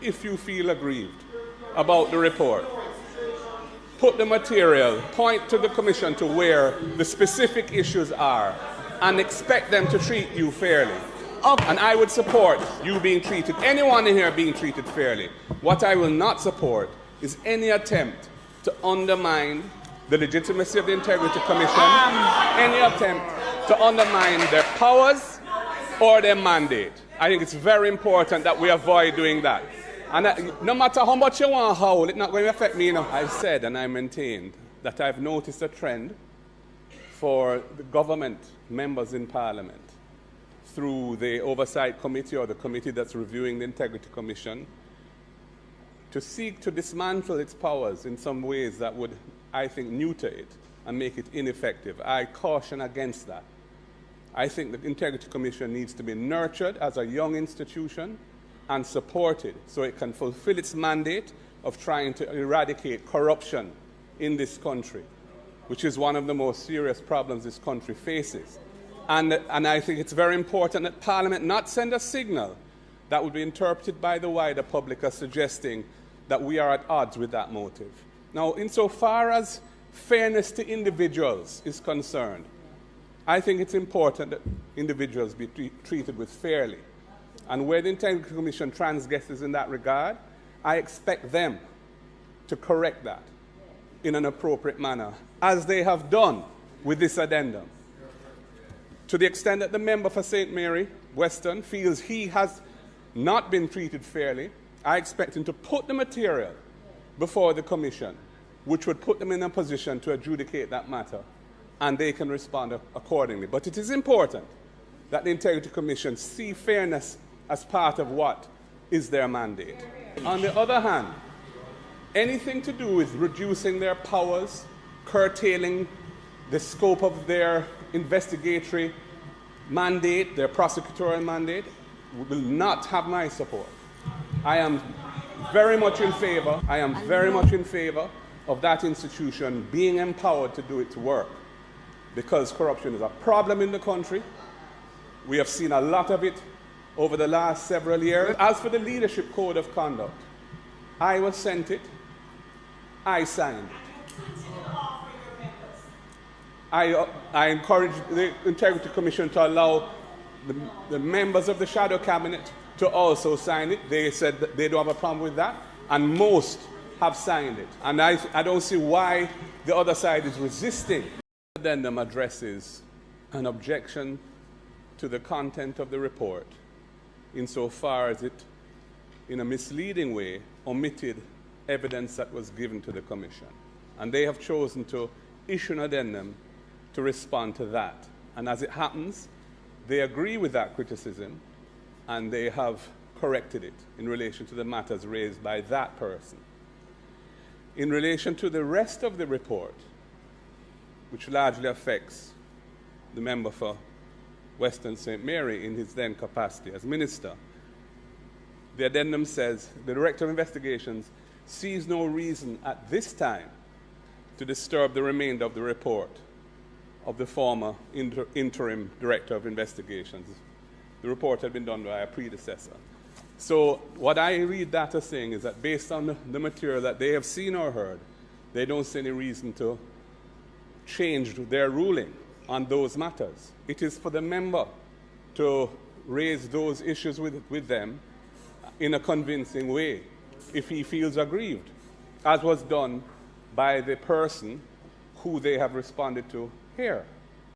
If you feel aggrieved about the report, put the material, point to the Commission to where the specific issues are, and expect them to treat you fairly. Okay. And I would support you being treated, anyone in here being treated fairly. What I will not support is any attempt to undermine the legitimacy of the Integrity Commission, any attempt to undermine their powers or their mandate. I think it's very important that we avoid doing that. And no matter how much you want to howl, it's not going to affect me enough. I've said and I maintained that I've noticed a trend for the government members in Parliament through the Oversight Committee or the committee that's reviewing the Integrity Commission to seek to dismantle its powers in some ways that would, I think, neuter it and make it ineffective. I caution against that. I think the Integrity Commission needs to be nurtured as a young institution and supported so it can fulfill its mandate of trying to eradicate corruption in this country, which is one of the most serious problems this country faces. And I think it's very important that Parliament not send a signal that would be interpreted by the wider public as suggesting that we are at odds with that motive. Now, insofar as fairness to individuals is concerned, I think it's important that individuals be treated with fairly. And where the Integrity Commission transgresses in that regard, I expect them to correct that in an appropriate manner, as they have done with this addendum. To the extent that the member for St. Mary, Western, feels he has not been treated fairly, I expect him to put the material before the Commission, which would put them in a position to adjudicate that matter, and they can respond accordingly. But it is important that the Integrity Commission see fairness as part of what is their mandate. On the other hand, anything to do with reducing their powers, curtailing the scope of their investigatory mandate, their prosecutorial mandate, will not have my support. I am very much in favor of that institution being empowered to do its work, because corruption is a problem in the country. We have seen a lot of it over the last several years. As for the Leadership Code of Conduct, I was sent it, I signed it. I encourage the Integrity Commission to allow the members of the Shadow Cabinet to also sign it. They said that they don't have a problem with that, and most have signed it. And I don't see why the other side is resisting. The addendum addresses an objection to the content of the report insofar as it, in a misleading way, omitted evidence that was given to the Commission. And they have chosen to issue an addendum to respond to that. And as it happens, they agree with that criticism, and they have corrected it in relation to the matters raised by that person. In relation to the rest of the report, which largely affects the member for Western St. Mary in his then capacity as minister, the addendum says the Director of Investigations sees no reason at this time to disturb the remainder of the report of the former interim Director of Investigations. The report had been done by a predecessor. So what I read that as saying is that based on the material that they have seen or heard, they don't see any reason to change their ruling on those matters. It is for the member to raise those issues with them in a convincing way if he feels aggrieved, as was done by the person who they have responded to here.